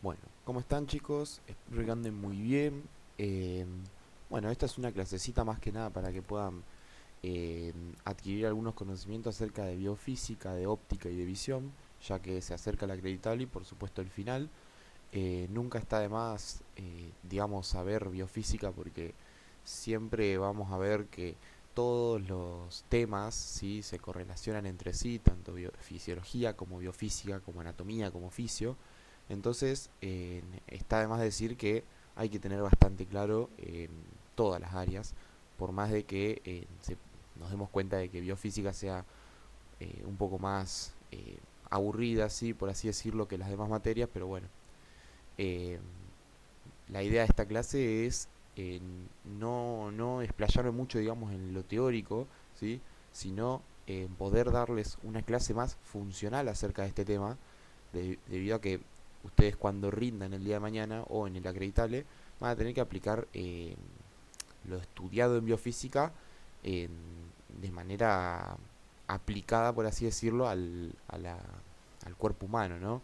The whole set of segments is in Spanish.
Bueno, ¿cómo están chicos? Espero que anden muy bien. Eh, bueno, esta es una clasecita más que nada para que puedan eh, adquirir algunos conocimientos acerca de biofísica, de óptica y de visión, ya que se acerca la acreditable y por supuesto el final. Nunca está de más, digamos, saber biofísica porque siempre vamos a ver que todos los temas ¿sí? se correlacionan entre sí, tanto fisiología como biofísica, como anatomía, como fisio. Entonces, está de más decir que hay que tener bastante claro todas las áreas, por más de que nos demos cuenta de que biofísica sea un poco más aburrida, ¿sí? Por así decirlo, que las demás materias, pero bueno, eh, la idea de esta clase es no explayarme mucho, digamos, en lo teórico, ¿sí? Sino poder darles una clase más funcional acerca de este tema, debido a que ustedes cuando rindan el día de mañana o en el acreditable van a tener que aplicar lo estudiado en biofísica eh, de manera aplicada, por así decirlo, al cuerpo humano, ¿no?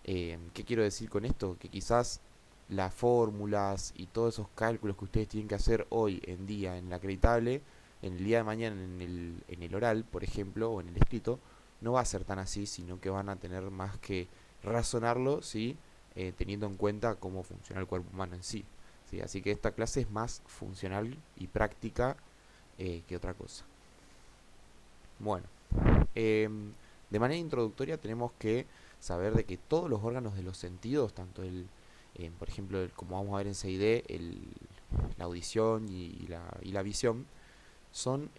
¿Qué quiero decir con esto? Que quizás las fórmulas y todos esos cálculos que ustedes tienen que hacer hoy en día en el acreditable, en el día de mañana en el oral, por ejemplo, o en el escrito, no va a ser tan así, sino que van a tener más que razonarlo, ¿sí? Teniendo en cuenta cómo funciona el cuerpo humano en sí. ¿Sí? Así que esta clase es más funcional y práctica que otra cosa. Bueno, de manera introductoria tenemos que saber de que todos los órganos de los sentidos, tanto por ejemplo, como vamos a ver en CID, la audición y la visión, son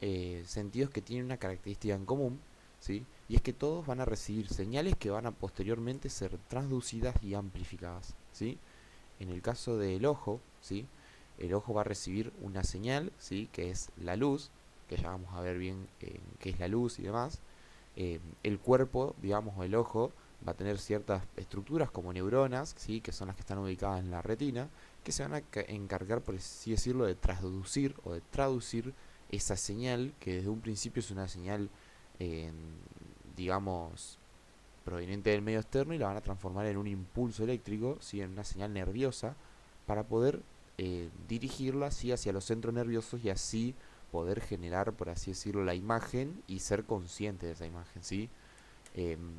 sentidos que tienen una característica en común, ¿sí? Y es que todos van a recibir señales que van a posteriormente ser transducidas y amplificadas, ¿sí? En el caso del ojo, ¿sí? El ojo va a recibir una señal, ¿sí? Que es la luz, que ya vamos a ver bien qué es la luz y demás. El cuerpo, digamos, o el ojo, va a tener ciertas estructuras como neuronas, ¿sí? Que son las que están ubicadas en la retina, que se van a encargar, por así decirlo, de traducir o de traducir esa señal, que desde un principio es una señal, eh, digamos, proveniente del medio externo y la van a transformar en un impulso eléctrico, ¿sí? En una señal nerviosa, para poder dirigirla ¿sí? Hacia los centros nerviosos y así poder generar, por así decirlo, la imagen y ser consciente de esa imagen, ¿sí?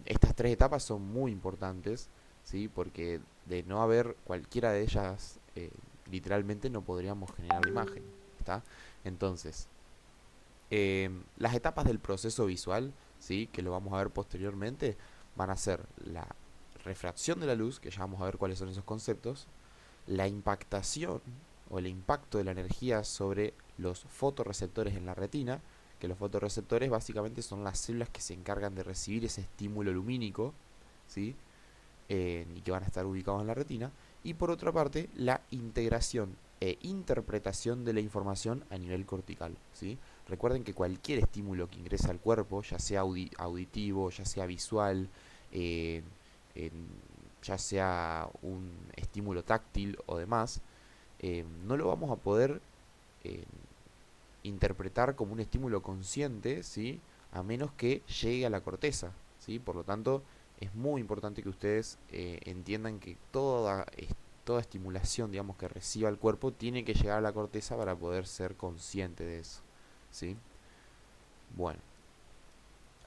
Estas tres etapas son muy importantes, ¿sí? Porque de no haber cualquiera de ellas, literalmente no podríamos generar la imagen, ¿está? Entonces, las etapas del proceso visual, ¿sí? Que lo vamos a ver posteriormente, van a ser la refracción de la luz, que ya vamos a ver cuáles son esos conceptos, la impactación o el impacto de la energía sobre los fotorreceptores en la retina, que los fotorreceptores básicamente son las células que se encargan de recibir ese estímulo lumínico, ¿sí? Y que van a estar ubicados en la retina, y por otra parte la integración e interpretación de la información a nivel cortical, ¿sí? Recuerden que cualquier estímulo que ingresa al cuerpo, ya sea auditivo, ya sea visual, eh, ya sea un estímulo táctil o demás, no lo vamos a poder eh, interpretar como un estímulo consciente, ¿sí? A menos que llegue a la corteza, ¿sí? Por lo tanto, es muy importante que ustedes entiendan que toda estimulación, digamos, que reciba el cuerpo tiene que llegar a la corteza para poder ser consciente de eso, ¿sí? Bueno,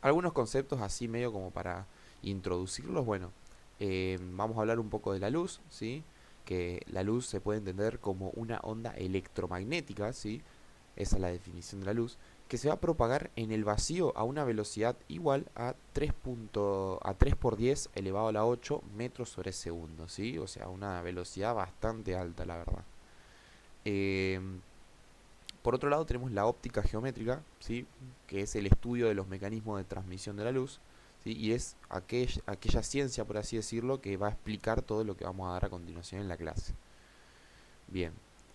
algunos conceptos así medio como para introducirlos, bueno, vamos a hablar un poco de la luz, ¿sí? Que la luz se puede entender como una onda electromagnética, ¿sí? Esa es la definición de la luz, que se va a propagar en el vacío a una velocidad igual a 3 por 10 elevado a la 8 metros sobre segundo, ¿sí? O sea, una velocidad bastante alta, la verdad. Eh, por otro lado tenemos la óptica geométrica, ¿sí? Que es el estudio de los mecanismos de transmisión de la luz, ¿sí? Y es aquella ciencia, por así decirlo, que va a explicar todo lo que vamos a dar a continuación en la clase. Bien,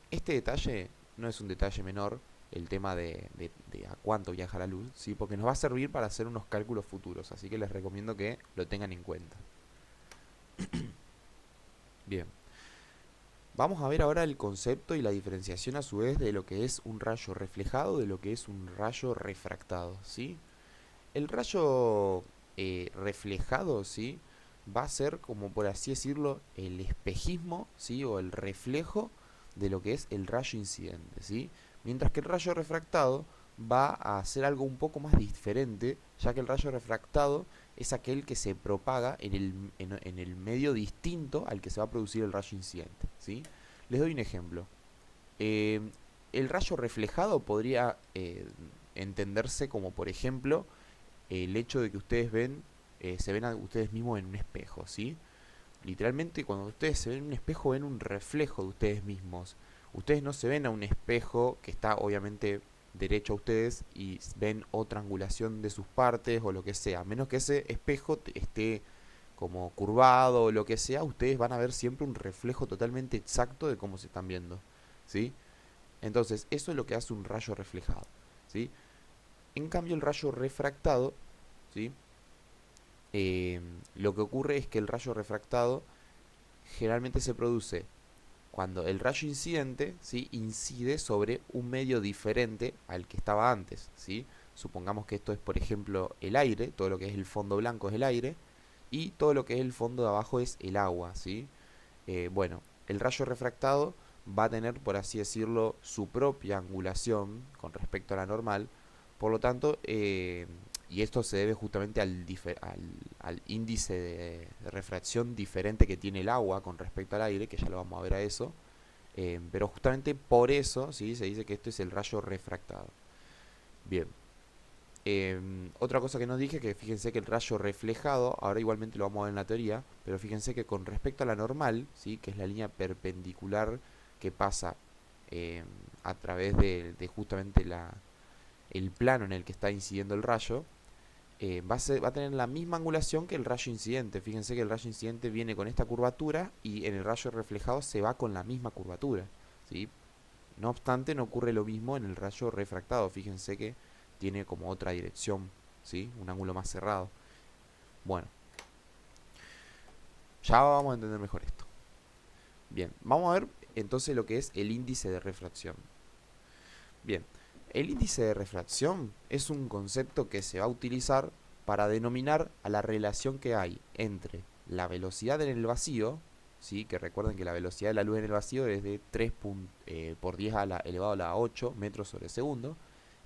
este detalle no es un detalle menor, el tema de a cuánto viaja la luz, ¿sí? Porque nos va a servir para hacer unos cálculos futuros, así que les recomiendo que lo tengan en cuenta. Bien, vamos a ver ahora el concepto y la diferenciación a su vez de lo que es un rayo reflejado de lo que es un rayo refractado, ¿sí? El rayo reflejado, ¿sí? va a ser, como por así decirlo, el espejismo, ¿sí? O el reflejo de lo que es el rayo incidente, ¿sí? Mientras que el rayo refractado va a hacer algo un poco más diferente, ya que el rayo refractado es aquel que se propaga en el medio distinto al que se va a producir el rayo incidente, ¿sí? Les doy un ejemplo. Eh, el rayo reflejado podría entenderse como, por ejemplo, el hecho de que ustedes se ven a ustedes mismos en un espejo, ¿sí? Literalmente, cuando ustedes se ven en un espejo, ven un reflejo de ustedes mismos. Ustedes no se ven a un espejo que está obviamente derecho a ustedes y ven otra angulación de sus partes o lo que sea. A menos que ese espejo esté como curvado o lo que sea, ustedes van a ver siempre un reflejo totalmente exacto de cómo se están viendo, ¿sí? Entonces, eso es lo que hace un rayo reflejado, ¿sí? En cambio, el rayo refractado, ¿sí? Eh, lo que ocurre es que el rayo refractado generalmente se produce cuando el rayo incidente, ¿sí? Incide sobre un medio diferente al que estaba antes, ¿sí? Supongamos que esto es, por ejemplo, el aire, todo lo que es el fondo blanco es el aire, y todo lo que es el fondo de abajo es el agua, ¿sí? Bueno, el rayo refractado va a tener, por así decirlo, su propia angulación con respecto a la normal. Por lo tanto, y esto se debe justamente al índice de refracción diferente que tiene el agua con respecto al aire, que ya lo vamos a ver a eso. Pero justamente por eso, ¿sí? Se dice que esto es el rayo refractado. Bien. Otra cosa que nos dije, que fíjense que el rayo reflejado, ahora igualmente lo vamos a ver en la teoría, pero fíjense que con respecto a la normal, ¿sí? Que es la línea perpendicular que pasa eh, a través de justamente el plano en el que está incidiendo el rayo, va a tener la misma angulación que el rayo incidente. Fíjense que el rayo incidente viene con esta curvatura y en el rayo reflejado se va con la misma curvatura, ¿sí? No obstante, no ocurre lo mismo en el rayo refractado. Fíjense que tiene como otra dirección, ¿sí? Un ángulo más cerrado. Bueno, ya vamos a entender mejor esto. Bien, vamos a ver entonces lo que es el índice de refracción. Bien, el índice de refracción es un concepto que se va a utilizar para denominar a la relación que hay entre la velocidad en el vacío, ¿sí? Que recuerden que la velocidad de la luz en el vacío es de 3 por 10 elevado a la 8 metros sobre segundo,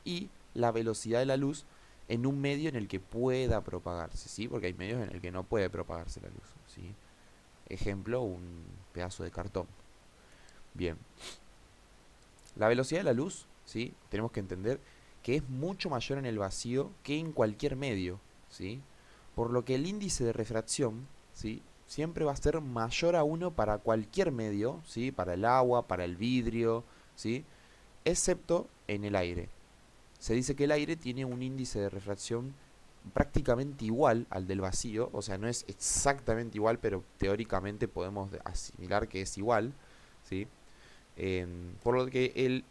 y la velocidad de la luz en un medio en el que pueda propagarse, ¿sí? Porque hay medios en el que no puede propagarse la luz, ¿sí? Ejemplo, un pedazo de cartón. Bien, la velocidad de la luz, ¿sí? Tenemos que entender que es mucho mayor en el vacío que en cualquier medio, ¿sí? Por lo que el índice de refracción, ¿sí? Siempre va a ser mayor a 1 para cualquier medio, ¿sí? Para el agua, para el vidrio, ¿sí? Excepto en el aire. Se dice que el aire tiene un índice de refracción prácticamente igual al del vacío, o sea, no es exactamente igual, pero teóricamente podemos asimilar que es igual, ¿sí? Por lo que el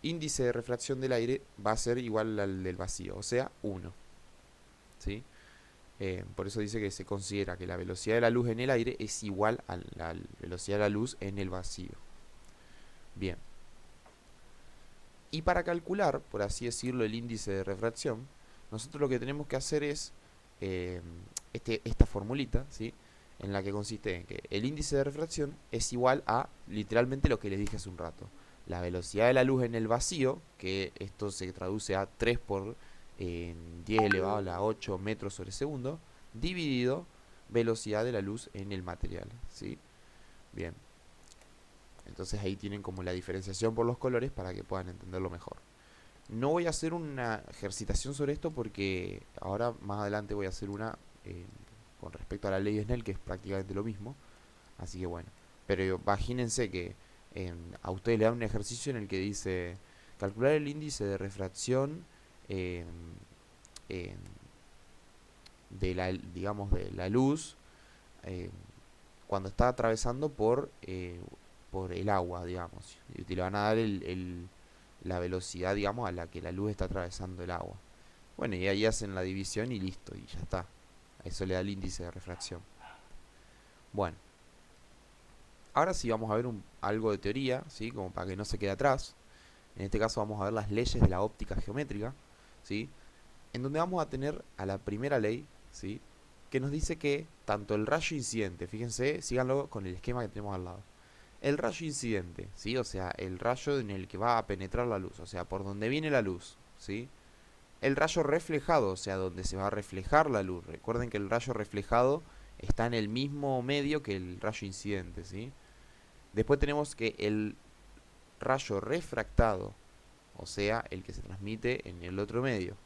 índice de refracción del aire va a ser igual al del vacío, o sea, 1, ¿sí? Por eso dice que se considera que la velocidad de la luz en el aire es igual a la velocidad de la luz en el vacío. Bien. Y para calcular, por así decirlo, el índice de refracción, nosotros lo que tenemos que hacer es eh, esta formulita, ¿sí? En la que consiste en que el índice de refracción es igual a literalmente lo que les dije hace un rato. La velocidad de la luz en el vacío, que esto se traduce a 3 por 10 elevado a la 8 metros sobre segundo, dividido velocidad de la luz en el material, ¿sí? Bien. Entonces ahí tienen como la diferenciación por los colores para que puedan entenderlo mejor. No voy a hacer una ejercitación sobre esto porque ahora más adelante voy a hacer una con respecto a la ley de Snell, que es prácticamente lo mismo. Así que bueno. Pero imagínense que a ustedes le dan un ejercicio en el que dice calcular el índice de refracción eh, eh, de la, digamos, de la luz eh, cuando está atravesando por el agua, digamos. Y te le van a dar la velocidad, digamos, a la que la luz está atravesando el agua. Bueno, y ahí hacen la división y listo, y ya está. Eso le da el índice de refracción. Bueno, ahora sí vamos a ver algo de teoría, ¿sí? Como para que no se quede atrás. En este caso vamos a ver las leyes de la óptica geométrica, ¿sí? En donde vamos a tener a la primera ley, ¿sí? que nos dice que tanto el rayo incidente, fíjense, síganlo con el esquema que tenemos al lado. El rayo incidente, ¿sí? O sea, el rayo en el que va a penetrar la luz, o sea, por donde viene la luz, ¿sí? El rayo reflejado, o sea, donde se va a reflejar la luz. Recuerden que el rayo reflejado está en el mismo medio que el rayo incidente, ¿sí? Después tenemos que el rayo refractado, o sea, el que se transmite en el otro medio.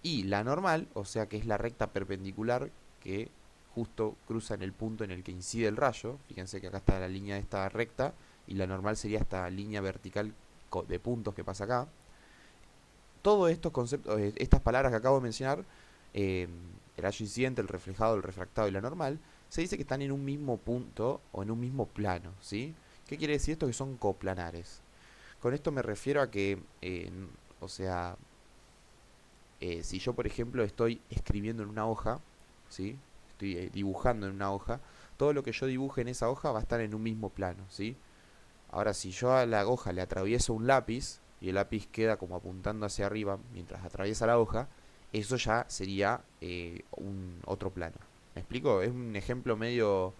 Y la normal, o sea, que es la recta perpendicular que justo cruza en el punto en el que incide el rayo. Fíjense que acá está la línea de esta recta y la normal sería esta línea vertical de puntos que pasa acá. Todos estos conceptos, estas palabras que acabo de mencionar, el rayo incidente, el reflejado, el refractado y la normal, se dice que están en un mismo punto o en un mismo plano, ¿sí? ¿Qué quiere decir esto? Que son coplanares. Con esto me refiero a que, o sea, si yo por ejemplo estoy escribiendo en una hoja, ¿sí? Estoy dibujando en una hoja, todo lo que yo dibuje en esa hoja va a estar en un mismo plano, ¿sí? Ahora, si yo a la hoja le atravieso un lápiz y el lápiz queda como apuntando hacia arriba mientras atraviesa la hoja, eso ya sería un otro plano. ¿Me explico? Es un ejemplo medio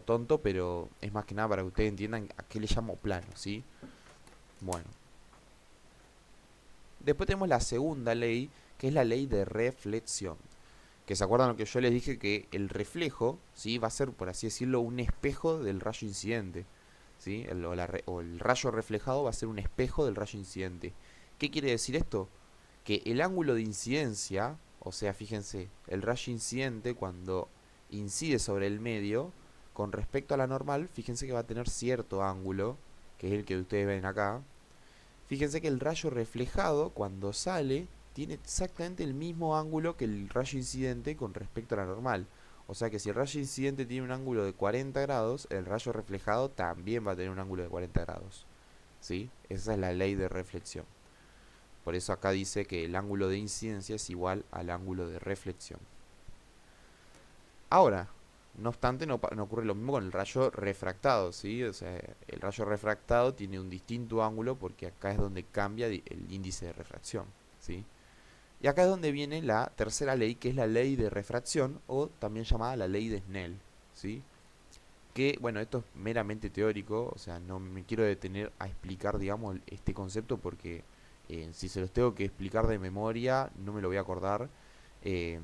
tonto, pero es más que nada para que ustedes entiendan a qué le llamo plano, ¿sí? Bueno. Después tenemos la segunda ley, que es la ley de reflexión. Que se acuerdan lo que yo les dije, que el reflejo, ¿sí? Va a ser, por así decirlo, un espejo del rayo incidente. ¿Sí? O el rayo reflejado va a ser un espejo del rayo incidente. ¿Qué quiere decir esto? Que el ángulo de incidencia, o sea, fíjense, el rayo incidente cuando incide sobre el medio, con respecto a la normal, fíjense que va a tener cierto ángulo, que es el que ustedes ven acá. Fíjense que el rayo reflejado, cuando sale, tiene exactamente el mismo ángulo que el rayo incidente con respecto a la normal. O sea que si el rayo incidente tiene un ángulo de 40 grados, el rayo reflejado también va a tener un ángulo de 40 grados. ¿Sí? Esa es la ley de reflexión. Por eso acá dice que el ángulo de incidencia es igual al ángulo de reflexión. Ahora, no obstante, no ocurre lo mismo con el rayo refractado, ¿sí? O sea, el rayo refractado tiene un distinto ángulo porque acá es donde cambia el índice de refracción, ¿sí? Y acá es donde viene la tercera ley, que es la ley de refracción, o también llamada la ley de Snell, ¿sí? Que, bueno, esto es meramente teórico, o sea, no me quiero detener a explicar, digamos, este concepto porque si se los tengo que explicar de memoria, no me lo voy a acordar. Eh,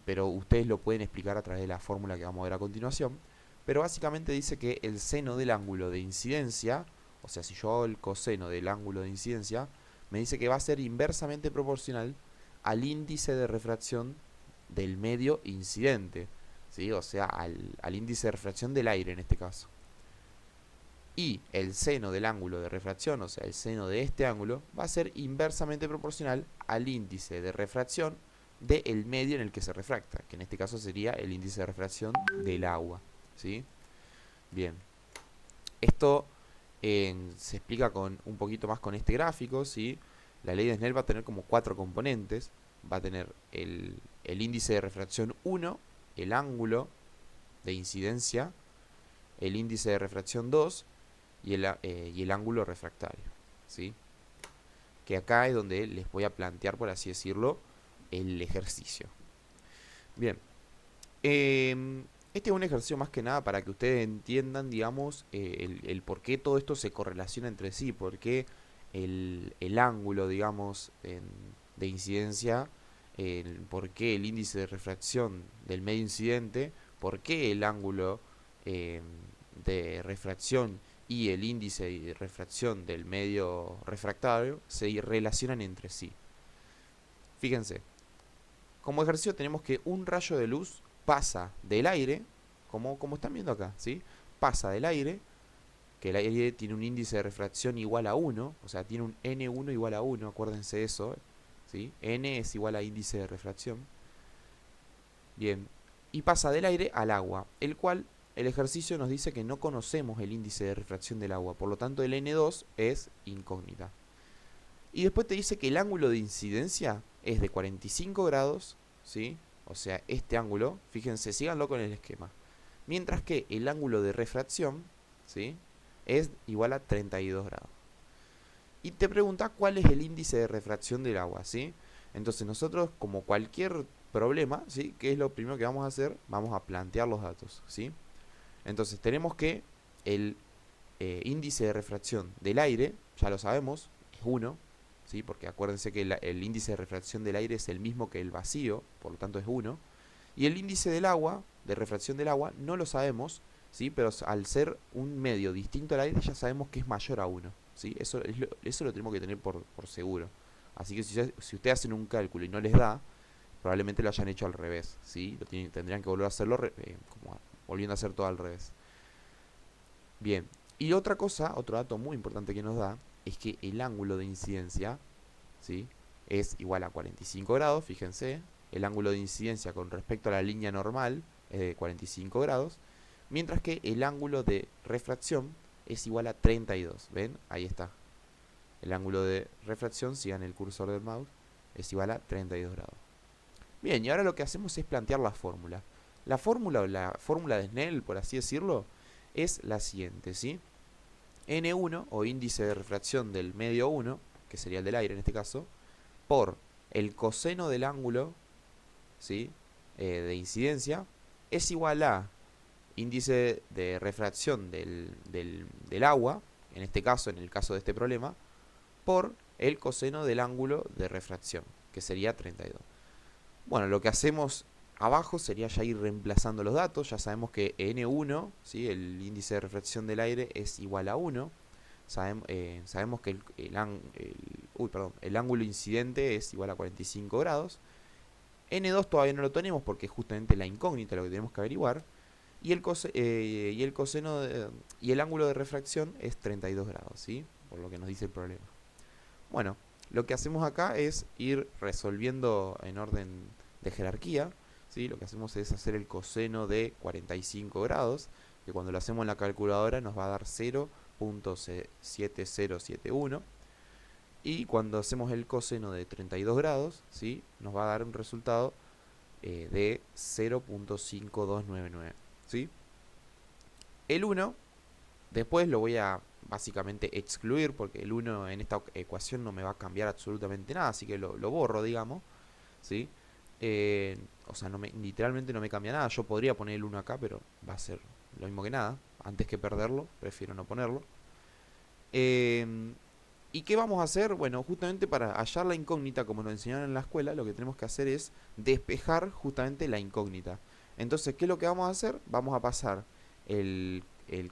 pero ustedes lo pueden explicar a través de la fórmula que vamos a ver a continuación. Pero básicamente dice que el seno del ángulo de incidencia, o sea, si yo hago el coseno del ángulo de incidencia, me dice que va a ser inversamente proporcional al índice de refracción del medio incidente, ¿sí? O sea, al índice de refracción del aire en este caso. Y el seno del ángulo de refracción, o sea, el seno de este ángulo, va a ser inversamente proporcional al índice de refracción del medio en el que se refracta, que en este caso sería el índice de refracción del agua, ¿sí? Bien, esto se explica con un poquito más con este gráfico, ¿sí? La ley de Snell va a tener como 4 componentes. Va a tener el índice de refracción 1, el ángulo de incidencia, el índice de refracción 2 y el ángulo refractario, ¿sí? Que acá es donde les voy a plantear, por así decirlo, el ejercicio. Bien, este es un ejercicio más que nada para que ustedes entiendan, digamos, el por qué todo esto se correlaciona entre sí, por qué el ángulo, digamos, de incidencia, por qué el índice de refracción del medio incidente, por qué el ángulo de refracción y el índice de refracción del medio refractario se relacionan entre sí. Fíjense, como ejercicio tenemos que un rayo de luz pasa del aire, como están viendo acá, ¿sí? Pasa del aire, que el aire tiene un índice de refracción igual a 1, o sea, tiene un N1 igual a 1, acuérdense de eso, ¿sí? N es igual a índice de refracción. Bien, y pasa del aire al agua, el cual el ejercicio nos dice que no conocemos el índice de refracción del agua, por lo tanto el N2 es incógnita. Y después te dice que el ángulo de incidencia es de 45 grados, ¿sí? O sea, este ángulo, fíjense, síganlo con el esquema. Mientras que el ángulo de refracción, ¿sí? Es igual a 32 grados. Y te pregunta cuál es el índice de refracción del agua, ¿sí? Entonces nosotros, como cualquier problema, ¿sí? ¿Qué es lo primero que vamos a hacer? Vamos a plantear los datos, ¿sí? Entonces tenemos que el índice de refracción del aire, ya lo sabemos, es 1, ¿sí? Porque acuérdense que el índice de refracción del aire es el mismo que el vacío, por lo tanto es 1. Y el índice del agua, de refracción del agua, no lo sabemos, ¿sí? Pero al ser un medio distinto al aire ya sabemos que es mayor a 1, ¿sí? Eso lo tenemos que tener por seguro. Así que si ustedes hacen un cálculo y no les da, probablemente lo hayan hecho al revés, ¿sí? Tendrían que volver a hacerlo como volviendo a hacer todo al revés. Bien, y otra cosa, otro dato muy importante que nos da, es que el ángulo de incidencia, ¿sí? Es igual a 45 grados, fíjense. El ángulo de incidencia con respecto a la línea normal es de 45 grados, mientras que el ángulo de refracción es igual a 32. ¿Ven? Ahí está. El ángulo de refracción, sigan el cursor del mouse, es igual a 32 grados. Bien, y ahora lo que hacemos es plantear la fórmula. La fórmula, o la fórmula de Snell, por así decirlo, es la siguiente, ¿sí? N1, o índice de refracción del medio 1, que sería el del aire en este caso, por el coseno del ángulo, ¿sí? De incidencia, es igual a índice de refracción del agua, en este caso, en el caso de este problema, por el coseno del ángulo de refracción, que sería 32. Bueno, lo que hacemos abajo sería ya ir reemplazando los datos. Ya sabemos que N1, ¿sí? El índice de refracción del aire, es igual a 1. Sabemos que el ángulo incidente es igual a 45 grados. N2 todavía no lo tenemos porque es justamente la incógnita lo que tenemos que averiguar. Y el ángulo de refracción es 32 grados, ¿sí? Por lo que nos dice el problema. Bueno, lo que hacemos acá es ir resolviendo en orden de jerarquía, ¿sí? Lo que hacemos es hacer el coseno de 45 grados, que cuando lo hacemos en la calculadora nos va a dar 0.7071. Y cuando hacemos el coseno de 32 grados, ¿sí? Nos va a dar un resultado de 0.5299, ¿sí? El 1, después lo voy a básicamente excluir, porque el 1 en esta ecuación no me va a cambiar absolutamente nada, así que lo borro, digamos, ¿sí? O sea, literalmente no me cambia nada. Yo podría poner el 1 acá, pero va a ser lo mismo que nada. Antes que perderlo, prefiero no ponerlo. ¿Y qué vamos a hacer? Bueno, justamente para hallar la incógnita, como nos enseñaron en la escuela, lo que tenemos que hacer es despejar justamente la incógnita. Entonces, ¿qué es lo que vamos a hacer? Vamos a pasar el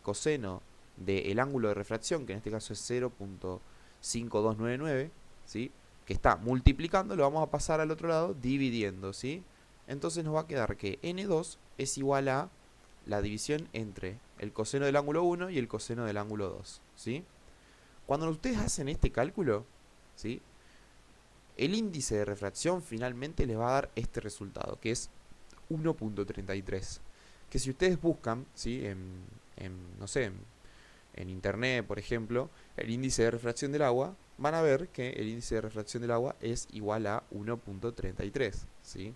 coseno del ángulo de refracción, que en este caso es 0.5299, ¿sí? Que está multiplicando, lo vamos a pasar al otro lado dividiendo, ¿sí? Entonces nos va a quedar que N2 es igual a la división entre el coseno del ángulo 1 y el coseno del ángulo 2, ¿sí? Cuando ustedes hacen este cálculo, ¿sí? El índice de refracción finalmente les va a dar este resultado, que es 1.33. Que si ustedes buscan, ¿sí? No sé, en internet, por ejemplo, el índice de refracción del agua, van a ver que el índice de refracción del agua es igual a 1.33, ¿sí?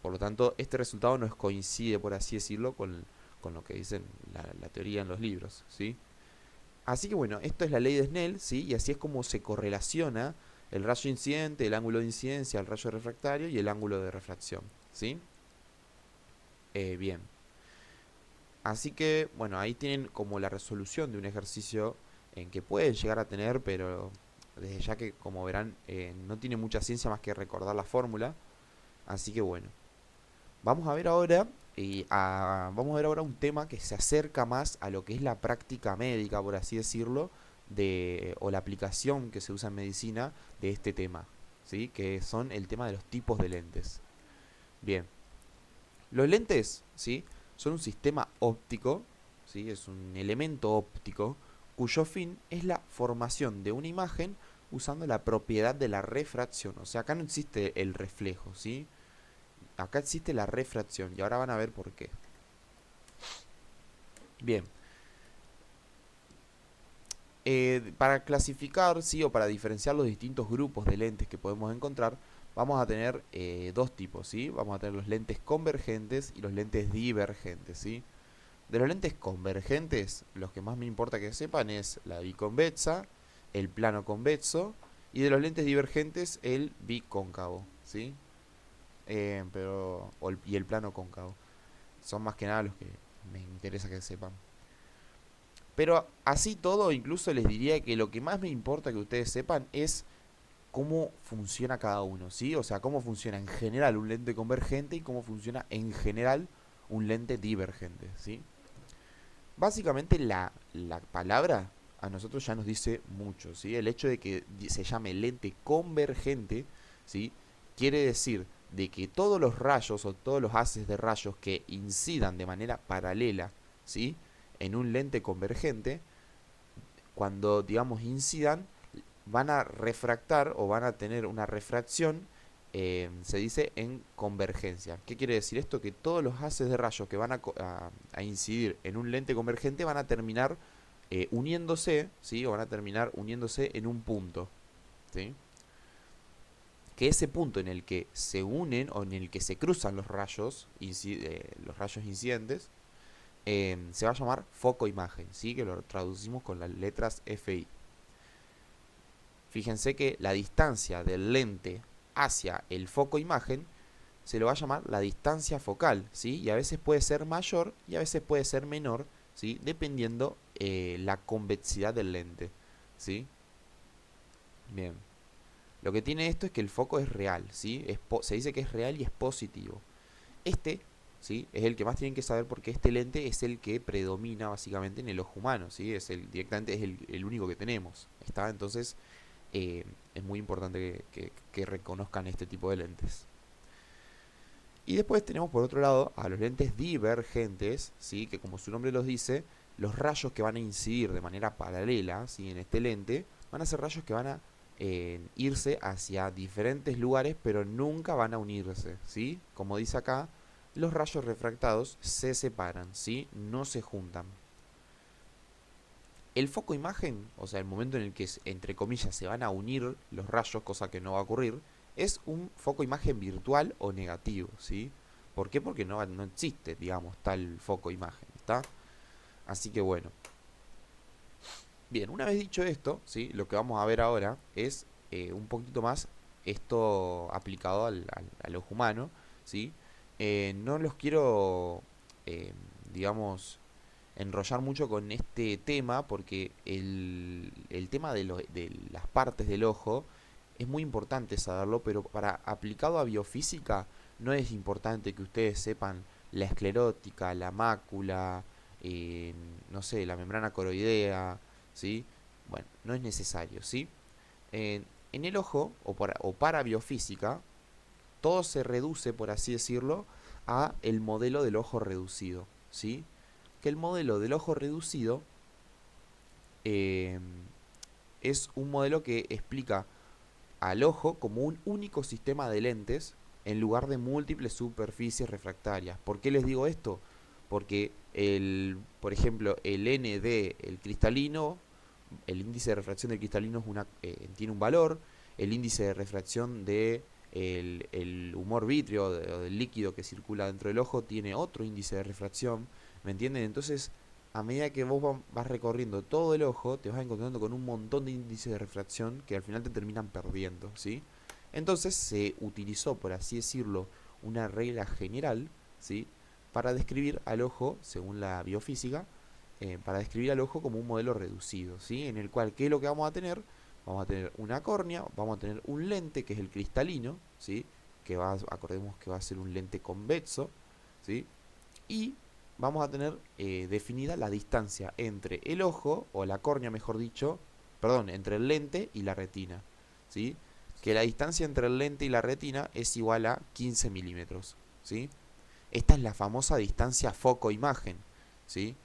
Por lo tanto, este resultado no coincide, por así decirlo, con lo que dicen la teoría en los libros, ¿sí? Así que bueno, esto es la ley de Snell, ¿sí? Y así es como se correlaciona el rayo incidente, el ángulo de incidencia, el rayo refractario y el ángulo de refracción, ¿sí? Bien. Así que, bueno, ahí tienen como la resolución de un ejercicio en que pueden llegar a tener, pero desde ya que, como verán, no tiene mucha ciencia más que recordar la fórmula. Así que bueno, vamos a ver ahora un tema que se acerca más a lo que es la práctica médica, por así decirlo, o la aplicación que se usa en medicina de este tema, ¿sí? Que son el tema de los tipos de lentes. Bien, los lentes, ¿sí? Son un sistema óptico, ¿sí? Es un elemento óptico cuyo fin es la formación de una imagen usando la propiedad de la refracción. O sea, acá no existe el reflejo, ¿sí? Acá existe la refracción y ahora van a ver por qué. Bien, para clasificar, ¿sí? O para diferenciar los distintos grupos de lentes que podemos encontrar, vamos a tener dos tipos, ¿sí? Vamos a tener los lentes convergentes y los lentes divergentes, ¿sí? De los lentes convergentes, los que más me importa que sepan es la biconvexa, el plano convexo, y de los lentes divergentes, el bicóncavo, ¿sí? y el plano cóncavo. Son más que nada los que me interesa que sepan. Pero así todo, incluso les diría que lo que más me importa que ustedes sepan es cómo funciona cada uno, ¿sí? O sea, cómo funciona en general un lente convergente y cómo funciona en general un lente divergente, ¿sí? Básicamente la palabra a nosotros ya nos dice mucho, ¿sí? El hecho de que se llame lente convergente, ¿sí? Quiere decir de que todos los rayos o todos los haces de rayos que incidan de manera paralela, ¿sí? En un lente convergente, cuando digamos incidan, van a refractar o van a tener una refracción, se dice en convergencia. ¿Qué quiere decir esto? Que todos los haces de rayos que van a incidir en un lente convergente van a terminar uniéndose, ¿sí? O van a terminar uniéndose en un punto, ¿sí? Que ese punto en el que se unen o en el que se cruzan los rayos incidentes, se va a llamar foco imagen, ¿sí? Que lo traducimos con las letras FI. Fíjense que la distancia del lente hacia el foco imagen se lo va a llamar la distancia focal, ¿sí? Y a veces puede ser mayor y a veces puede ser menor, ¿sí? Dependiendo la convexidad del lente, ¿sí? Bien. Lo que tiene esto es que el foco es real, ¿sí? Se dice que es real y es positivo. Este, ¿sí? Es el que más tienen que saber porque este lente es el que predomina básicamente en el ojo humano, ¿sí? Directamente es el único que tenemos, ¿está? Entonces, es muy importante que reconozcan este tipo de lentes. Y después tenemos por otro lado a los lentes divergentes, ¿sí? Que como su nombre los dice, los rayos que van a incidir de manera paralela, ¿sí? En este lente van a ser rayos que van a irse hacia diferentes lugares, pero nunca van a unirse, ¿sí? Como dice acá, los rayos refractados se separan, ¿sí? No se juntan. El foco imagen, o sea, el momento en el que, entre comillas, se van a unir los rayos, cosa que no va a ocurrir, es un foco imagen virtual o negativo, ¿sí? ¿Por qué? Porque no existe, digamos, tal foco imagen, ¿está? Así que bueno. Bien, una vez dicho esto, ¿sí? Lo que vamos a ver ahora es un poquito más esto aplicado al ojo humano, ¿sí? No los quiero, eh, digamos, enrollar mucho con este tema porque el tema de las partes del ojo es muy importante saberlo, pero para aplicado a biofísica no es importante que ustedes sepan la esclerótica, la mácula, eh, no sé, la membrana coroidea, ¿sí? Bueno, no es necesario, ¿sí? En el ojo, o para biofísica, todo se reduce, por así decirlo, a el modelo del ojo reducido, ¿sí? Que el modelo del ojo reducido eh, es un modelo que explica al ojo como un único sistema de lentes en lugar de múltiples superficies refractarias. ¿Por qué les digo esto? Porque, por ejemplo, el ND, el cristalino, el índice de refracción del cristalino tiene un valor, el índice de refracción de el humor vítreo o del líquido que circula dentro del ojo tiene otro índice de refracción, ¿me entienden? Entonces, a medida que vos vas recorriendo todo el ojo, te vas encontrando con un montón de índices de refracción que al final te terminan perdiendo, ¿sí? Entonces se utilizó, por así decirlo, una regla general, ¿sí? Para describir al ojo, según la biofísica, para describir al ojo como un modelo reducido, ¿sí? En el cual, ¿qué es lo que vamos a tener? Vamos a tener una córnea, vamos a tener un lente que es el cristalino, ¿sí? Acordemos que va a ser un lente convexo, ¿sí? Y vamos a tener definida la distancia entre el ojo, o la córnea mejor dicho, perdón, entre el lente y la retina, ¿sí? Que la distancia entre el lente y la retina es igual a 15 milímetros, ¿sí? Esta es la famosa distancia foco-imagen, ¿sí?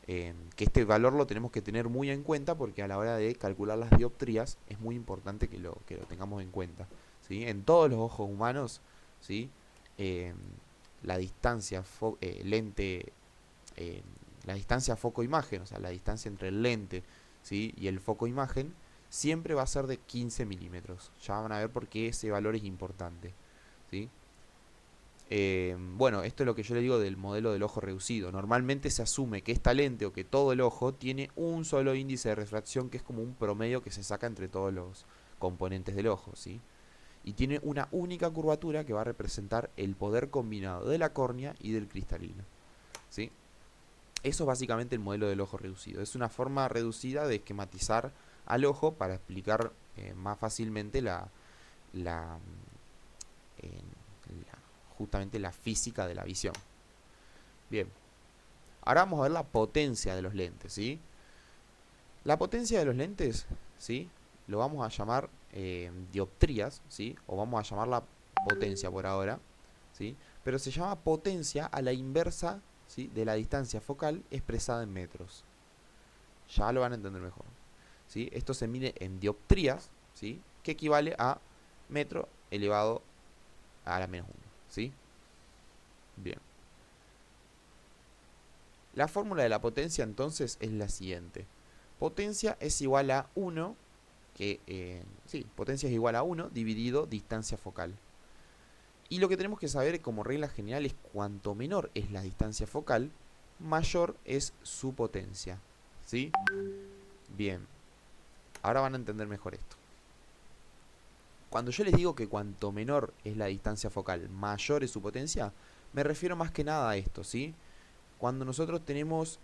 Que este valor lo tenemos que tener muy en cuenta porque a la hora de calcular las dioptrías es muy importante que lo tengamos en cuenta, ¿sí? En todos los ojos humanos, ¿sí? Eh, la distancia lente, eh, la distancia foco-imagen, o sea, la distancia entre el lente, ¿sí? Y el foco-imagen, siempre va a ser de 15 milímetros. Ya van a ver por qué ese valor es importante, ¿sí? Bueno, esto es lo que yo le digo del modelo del ojo reducido. Normalmente se asume que esta lente o que todo el ojo tiene un solo índice de refracción que es como un promedio que se saca entre todos los componentes del ojo, ¿sí? y tiene una única curvatura que va a representar el poder combinado de la córnea y del cristalino, ¿sí? Eso es básicamente el modelo del ojo reducido. Es una forma reducida de esquematizar al ojo para explicar más fácilmente la, eh, justamente la física de la visión. Bien, ahora vamos a ver la potencia de los lentes, ¿sí? La potencia de los lentes, ¿sí? Lo vamos a llamar dioptrías, ¿sí? O vamos a llamarla potencia por ahora, ¿sí? Pero se llama potencia a la inversa, ¿sí?, de la distancia focal expresada en metros. Ya lo van a entender mejor, ¿sí? Esto se mide en dioptrías, ¿sí?, que equivale a metro elevado a la menos 1, ¿sí? Bien. La fórmula de la potencia entonces es la siguiente. Potencia es igual a 1, sí, potencia es igual a 1 dividido distancia focal. Y lo que tenemos que saber como regla general es cuanto menor es la distancia focal, mayor es su potencia, ¿sí? Bien, ahora van a entender mejor esto. Cuando yo les digo que cuanto menor es la distancia focal, mayor es su potencia, me refiero más que nada a esto, ¿sí? Cuando nosotros tenemos,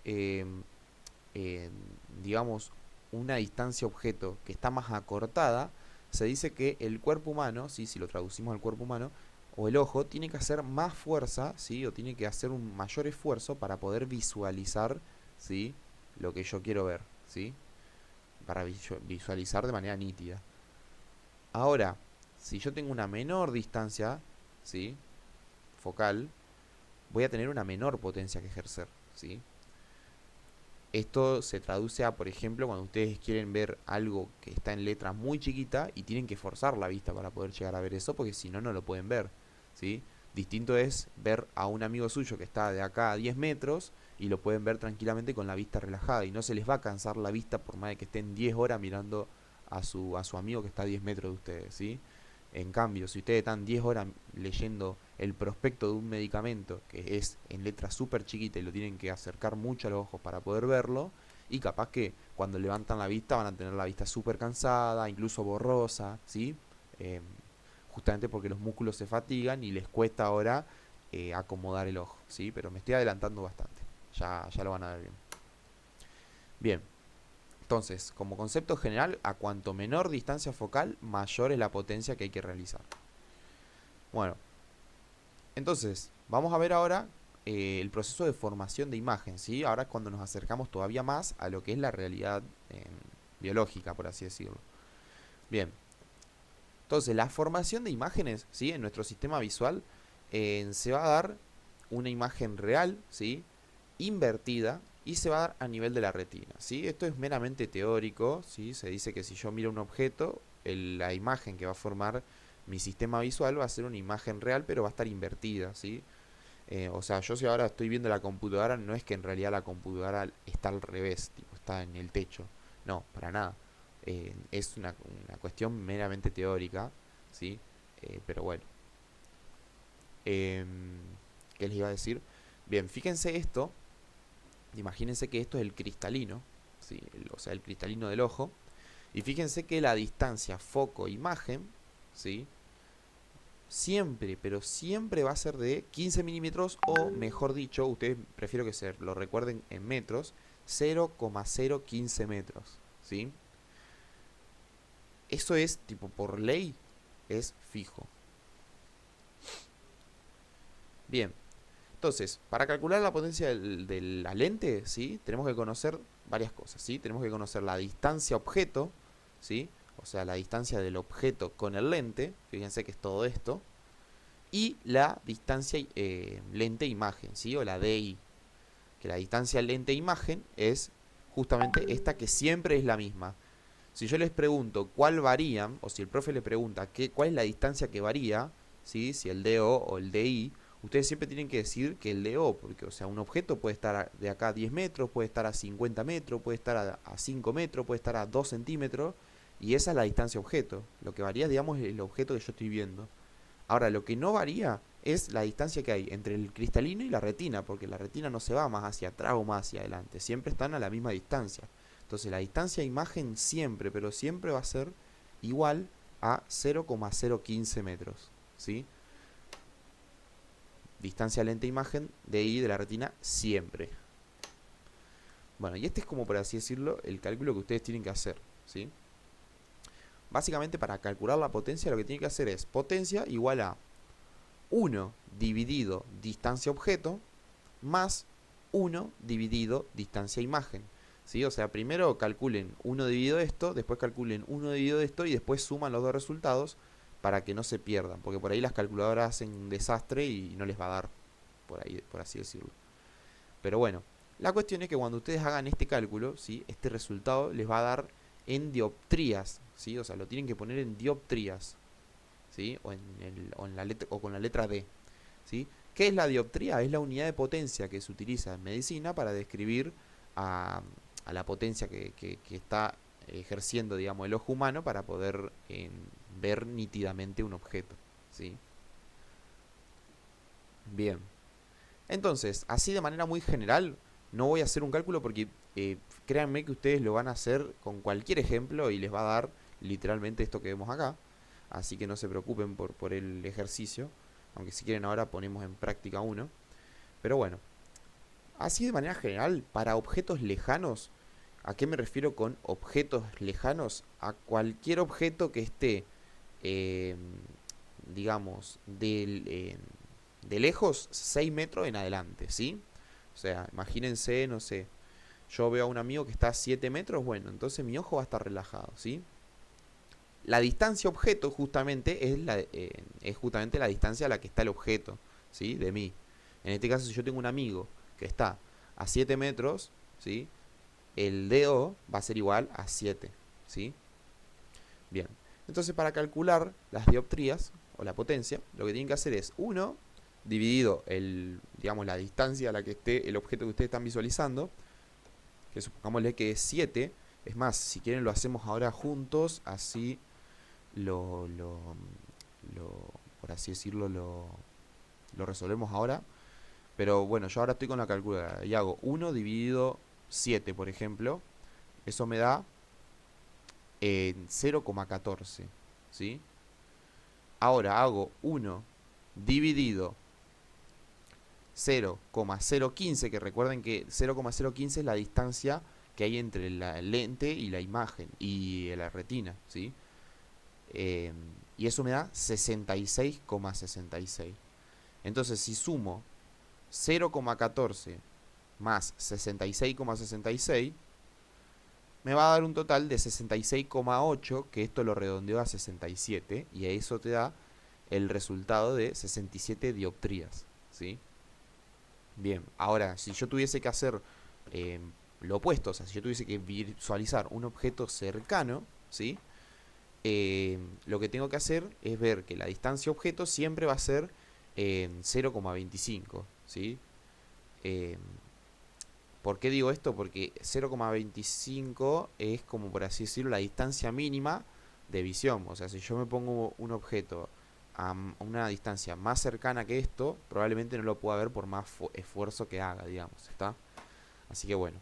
digamos, una distancia objeto que está más acortada, se dice que el cuerpo humano, ¿sí?, si lo traducimos al cuerpo humano, o el ojo, tiene que hacer más fuerza, ¿sí?, o tiene que hacer un mayor esfuerzo para poder visualizar, ¿sí?, lo que yo quiero ver, ¿sí?, para visualizar de manera nítida. Ahora, si yo tengo una menor distancia, ¿sí?, focal, voy a tener una menor potencia que ejercer, ¿sí? Esto se traduce a, por ejemplo, cuando ustedes quieren ver algo que está en letra muy chiquita y tienen que forzar la vista para poder llegar a ver eso, porque si no, no lo pueden ver, ¿sí? Distinto es ver a un amigo suyo que está de acá a 10 metros y lo pueden ver tranquilamente con la vista relajada y no se les va a cansar la vista por más de que estén 10 horas mirando a su amigo que está a 10 metros de ustedes, ¿sí? En cambio, si ustedes están 10 horas leyendo el prospecto de un medicamento que es en letra súper chiquita y lo tienen que acercar mucho a los ojos para poder verlo, y capaz que cuando levantan la vista van a tener la vista súper cansada, incluso borrosa, ¿sí? Eh, Justamente porque los músculos se fatigan y les cuesta ahora acomodar el ojo, ¿sí? Pero me estoy adelantando bastante, ya lo van a ver bien. Bien. Entonces, como concepto general, a cuanto menor distancia focal, mayor es la potencia que hay que realizar. Bueno, entonces, vamos a ver ahora el proceso de formación de imagen, ¿sí? Ahora es cuando nos acercamos todavía más a lo que es la realidad biológica, por así decirlo. Bien, entonces la formación de imágenes, ¿sí?, en nuestro sistema visual se va a dar una imagen real, ¿sí?, invertida, y se va a dar a nivel de la retina, ¿sí? Esto es meramente teórico, ¿sí? Se dice que si yo miro un objeto, la imagen que va a formar mi sistema visual va a ser una imagen real, pero va a estar invertida, ¿sí? O sea, yo si ahora estoy viendo la computadora, no es que en realidad la computadora está al revés, tipo, está en el techo. No, para nada. Es una cuestión meramente teórica, ¿sí? Pero bueno. ¿Qué les iba a decir? Bien, fíjense esto. Imagínense que esto es el cristalino, ¿sí?, o sea, el cristalino del ojo. Y fíjense que la distancia foco-imagen, ¿sí?, siempre, pero siempre va a ser de 15 milímetros, o mejor dicho, ustedes prefiero que se lo recuerden en metros, 0,015 metros, ¿sí? Eso es, tipo, por ley, es fijo. Bien, entonces, para calcular la potencia de la lente, ¿sí?, tenemos que conocer varias cosas, ¿sí? Tenemos que conocer la distancia objeto, ¿sí?, o sea, la distancia del objeto con el lente, fíjense que es todo esto, y la distancia lente-imagen, ¿sí?, o la DI, que la distancia lente-imagen es justamente esta, que siempre es la misma. Si yo les pregunto cuál varían, o si el profe le pregunta cuál es la distancia que varía, ¿sí?, si el DO o el DI, ustedes siempre tienen que decir que el DO, porque, o sea, un objeto puede estar de acá a 10 metros, puede estar a 50 metros, puede estar a 5 metros, puede estar a 2 centímetros, y esa es la distancia objeto. Lo que varía, digamos, es el objeto que yo estoy viendo. Ahora, lo que no varía es la distancia que hay entre el cristalino y la retina, porque la retina no se va más hacia atrás o más hacia adelante, siempre están a la misma distancia. Entonces la distancia imagen siempre, pero siempre va a ser igual a 0,015 metros, ¿sí? Distancia lente-imagen de I de la retina siempre. Bueno, y este es como, por así decirlo, el cálculo que ustedes tienen que hacer, ¿sí? Básicamente, para calcular la potencia, lo que tienen que hacer es potencia igual a 1 dividido distancia objeto más 1 dividido distancia imagen, ¿sí? O sea, primero calculen 1 dividido esto, después calculen 1 dividido esto y después suman los dos resultados para que no se pierdan, porque por ahí las calculadoras hacen un desastre y no les va a dar, por ahí, por así decirlo. Pero bueno, la cuestión es que cuando ustedes hagan este cálculo, ¿sí? Este resultado les va a dar en dioptrías, ¿sí? O sea, lo tienen que poner en dioptrías, ¿sí? O con la letra D, ¿sí? ¿Qué es la dioptría? Es la unidad de potencia que se utiliza en medicina para describir a la potencia que está ejerciendo, digamos, el ojo humano para poder ver nítidamente un objeto, ¿sí? Bien. Entonces, así de manera muy general, no voy a hacer un cálculo porque créanme que ustedes lo van a hacer con cualquier ejemplo y les va a dar literalmente esto que vemos acá. Así que no se preocupen por el ejercicio, aunque si quieren ahora ponemos en práctica uno. Pero bueno, así de manera general, para objetos lejanos, ¿a qué me refiero con objetos lejanos? A cualquier objeto que esté, eh, digamos, de lejos 6 metros en adelante, ¿sí? O sea, imagínense, no sé, yo veo a un amigo que está a 7 metros, bueno, entonces mi ojo va a estar relajado, ¿sí? La distancia objeto justamente es justamente la distancia a la que está el objeto, ¿sí? De mí. En este caso, si yo tengo un amigo que está a 7 metros, ¿sí? El DO va a ser igual a 7, ¿sí? Bien. Entonces, para calcular las dioptrías o la potencia, lo que tienen que hacer es 1 dividido digamos, la distancia a la que esté el objeto que ustedes están visualizando, que supongámosle que es 7. Es más, si quieren lo hacemos ahora juntos, así lo, lo, por así decirlo, lo resolvemos ahora. Pero bueno, yo ahora estoy con la calculadora y hago 1 dividido 7, por ejemplo. Eso me da 0,14, ¿sí? Ahora hago 1 dividido 0,015, que recuerden que 0,015 es la distancia que hay entre la lente y la imagen y la retina, ¿sí? Y eso me da 66,66. Entonces, si sumo 0,14 más 66,66, me va a dar un total de 66,8, que esto lo redondeo a 67, y a eso te da el resultado de 67 dioptrías, ¿sí? Bien, ahora, si yo tuviese que hacer lo opuesto, o sea, si yo tuviese que visualizar un objeto cercano, ¿sí? Lo que tengo que hacer es ver que la distancia objeto siempre va a ser 0,25, ¿sí? Eh, ¿Por qué digo esto? Porque 0,25 es como, por así decirlo, la distancia mínima de visión. O sea, si yo me pongo un objeto a una distancia más cercana que esto, probablemente no lo pueda ver por más esfuerzo que haga, digamos, ¿está? Así que bueno,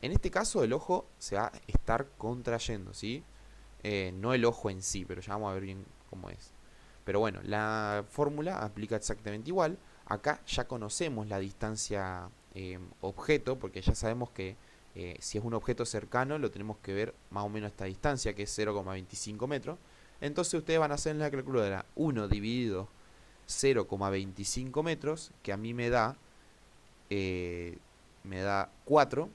en este caso el ojo se va a estar contrayendo, ¿sí? No el ojo en sí, pero ya vamos a ver bien cómo es. Pero bueno, la fórmula aplica exactamente igual. Acá ya conocemos la distancia objeto, porque ya sabemos que si es un objeto cercano lo tenemos que ver más o menos a esta distancia, que es 0,25 metros. Entonces ustedes van a hacer en la calculadora 1 dividido 0,25 metros, que a mí me da 4.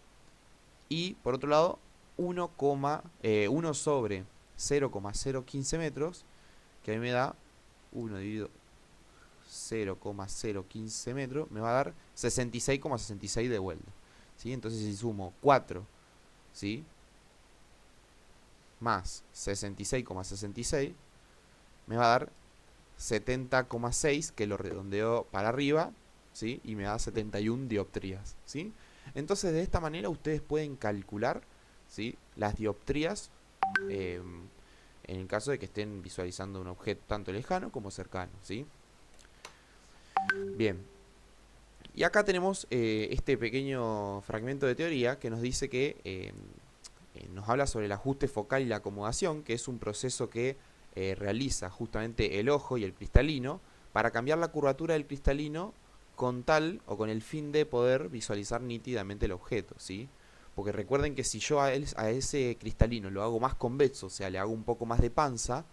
Y por otro lado, 1 sobre 0,015 metros, que a mí me da 1 dividido 0,015 metros, me va a dar 66,66 de vuelta, ¿sí? Entonces si sumo 4, ¿sí? Más 66,66, me va a dar 70,6, que lo redondeo para arriba, ¿sí? Y me da 71 dioptrías, ¿sí? Entonces de esta manera ustedes pueden calcular, ¿sí? Las dioptrías en el caso de que estén visualizando un objeto tanto lejano como cercano, ¿sí? Bien. Y acá tenemos este pequeño fragmento de teoría que nos dice que nos habla sobre el ajuste focal y la acomodación, que es un proceso que realiza justamente el ojo y el cristalino para cambiar la curvatura del cristalino con tal o con el fin de poder visualizar nítidamente el objeto, ¿sí? Porque recuerden que si yo a ese cristalino lo hago más convexo, o sea, le hago un poco más de panza,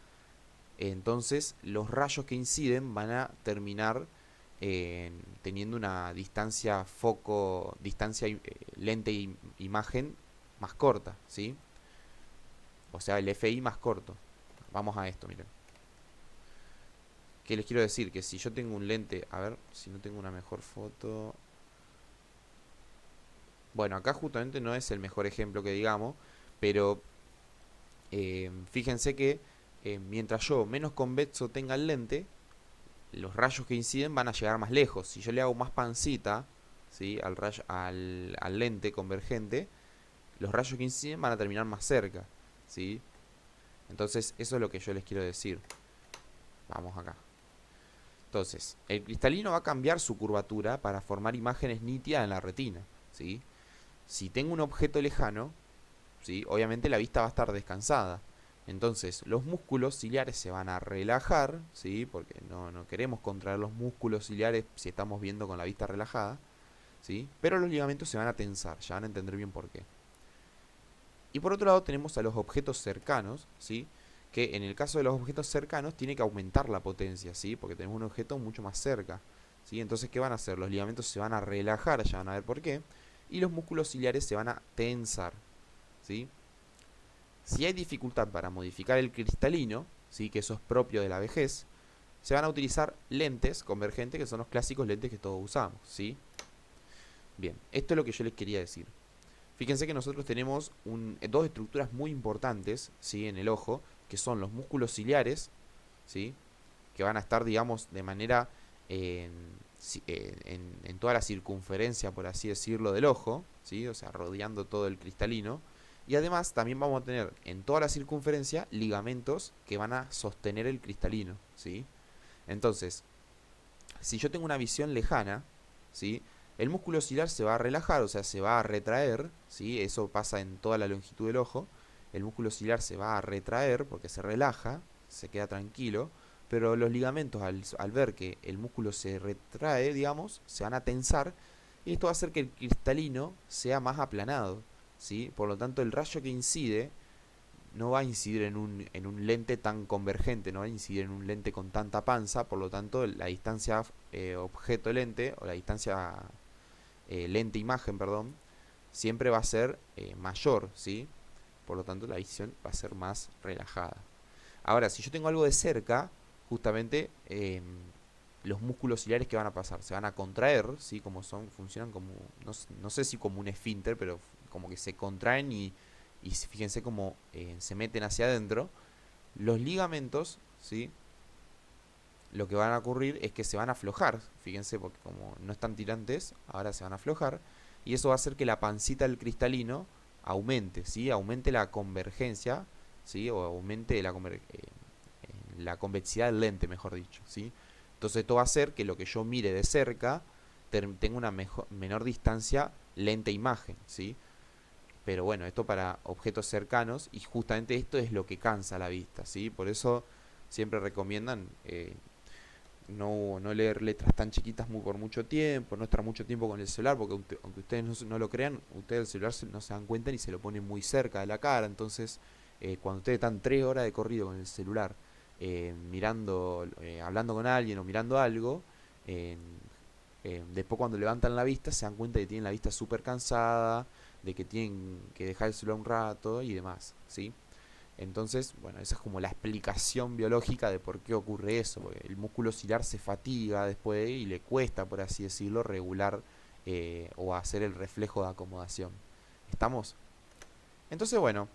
entonces los rayos que inciden van a terminar teniendo una distancia foco, distancia lente imagen más corta, ¿sí? O sea, el FI más corto. Vamos a esto, miren. ¿Qué les quiero decir? Que si yo tengo un lente, a ver si no tengo una mejor foto. Bueno, acá justamente no es el mejor ejemplo que digamos, pero fíjense que mientras yo menos convexo tenga el lente, los rayos que inciden van a llegar más lejos. Si yo le hago más pancita, ¿sí? al lente convergente, los rayos que inciden van a terminar más cerca, ¿sí? Entonces eso es lo que yo les quiero decir. Vamos acá. Entonces, el cristalino va a cambiar su curvatura para formar imágenes nítidas en la retina, ¿sí? Si tengo un objeto lejano, ¿sí? Obviamente la vista va a estar descansada. Entonces los músculos ciliares se van a relajar, ¿sí? Porque no queremos contraer los músculos ciliares si estamos viendo con la vista relajada, ¿sí? Pero los ligamentos se van a tensar, ya van a entender bien por qué. Y por otro lado tenemos a los objetos cercanos, ¿sí? Que en el caso de los objetos cercanos tiene que aumentar la potencia, ¿sí? Porque tenemos un objeto mucho más cerca, ¿sí? Entonces, ¿qué van a hacer? Los ligamentos se van a relajar, ya van a ver por qué, y los músculos ciliares se van a tensar, ¿sí? Si hay dificultad para modificar el cristalino, ¿sí? Que eso es propio de la vejez, se van a utilizar lentes convergentes, que son los clásicos lentes que todos usamos, ¿sí? Bien, esto es lo que yo les quería decir. Fíjense que nosotros tenemos dos estructuras muy importantes, ¿sí? En el ojo, que son los músculos ciliares, ¿sí? Que van a estar, digamos, de manera en, en toda la circunferencia, por así decirlo, del ojo, ¿sí? O sea, rodeando todo el cristalino. Y además también vamos a tener en toda la circunferencia ligamentos que van a sostener el cristalino, ¿sí? Entonces, si yo tengo una visión lejana, ¿sí? El músculo ciliar se va a relajar, o sea, se va a retraer, ¿sí? Eso pasa en toda la longitud del ojo. El músculo ciliar se va a retraer porque se relaja, se queda tranquilo, pero los ligamentos al ver que el músculo se retrae, digamos, se van a tensar y esto va a hacer que el cristalino sea más aplanado, ¿sí? Por lo tanto, el rayo que incide no va a incidir en un lente tan convergente, no va a incidir en un lente con tanta panza, por lo tanto la distancia objeto-lente, o la distancia lente-imagen, perdón, siempre va a ser mayor, ¿sí? Por lo tanto la visión va a ser más relajada. Ahora, si yo tengo algo de cerca, justamente los músculos ciliares que van a pasar, se van a contraer, ¿sí? Como son, funcionan como, no sé si como un esfínter, pero como que se contraen y fíjense cómo se meten hacia adentro. Los ligamentos, ¿sí? Lo que van a ocurrir es que se van a aflojar, fíjense, porque como no están tirantes, ahora se van a aflojar, y eso va a hacer que la pancita del cristalino aumente, ¿sí? Aumente la convergencia, ¿sí? O aumente la convexidad del lente, mejor dicho, ¿sí? Entonces esto va a hacer que lo que yo mire de cerca tenga una menor distancia lente-imagen, ¿sí? Pero bueno, esto para objetos cercanos, y justamente esto es lo que cansa la vista, ¿sí? Por eso siempre recomiendan no leer letras tan chiquitas por mucho tiempo, no estar mucho tiempo con el celular, porque aunque ustedes no lo crean, ustedes el celular no se dan cuenta y se lo ponen muy cerca de la cara. Entonces, cuando ustedes están 3 horas de corrido con el celular, mirando, hablando con alguien o mirando algo, eh, después cuando levantan la vista se dan cuenta de que tienen la vista súper cansada, de que tienen que dejar el celular un rato y demás, ¿sí? Entonces, bueno, esa es como la explicación biológica de por qué ocurre eso, porque el músculo ciliar se fatiga después y le cuesta, por así decirlo, regular o hacer el reflejo de acomodación. ¿Estamos? Entonces, bueno,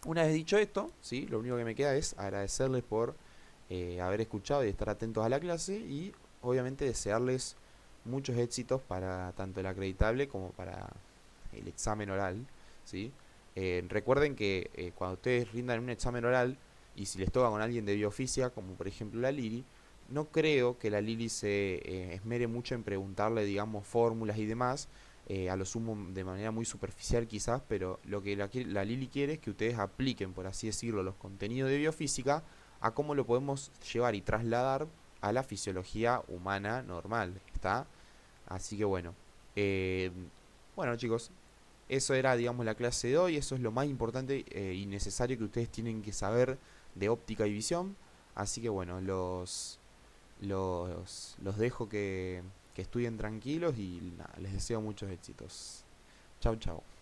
una vez dicho esto, ¿sí? Lo único que me queda es agradecerles por haber escuchado y estar atentos a la clase y obviamente desearles muchos éxitos para tanto el acreditable como para el examen oral, ¿sí? Recuerden que cuando ustedes rindan un examen oral y si les toca con alguien de biofísica, como por ejemplo la Lili, no creo que la Lili se esmere mucho en preguntarle, digamos, fórmulas y demás, a lo sumo de manera muy superficial quizás, pero lo que la Lili quiere es que ustedes apliquen, por así decirlo, los contenidos de biofísica a cómo lo podemos llevar y trasladar a la fisiología humana normal, ¿está? Así que eh, bueno chicos, eso era, digamos, la clase de hoy. Eso es lo más importante y necesario que ustedes tienen que saber de óptica y visión. Así que los dejo que estudien tranquilos y nada, les deseo muchos éxitos. Chau, chau.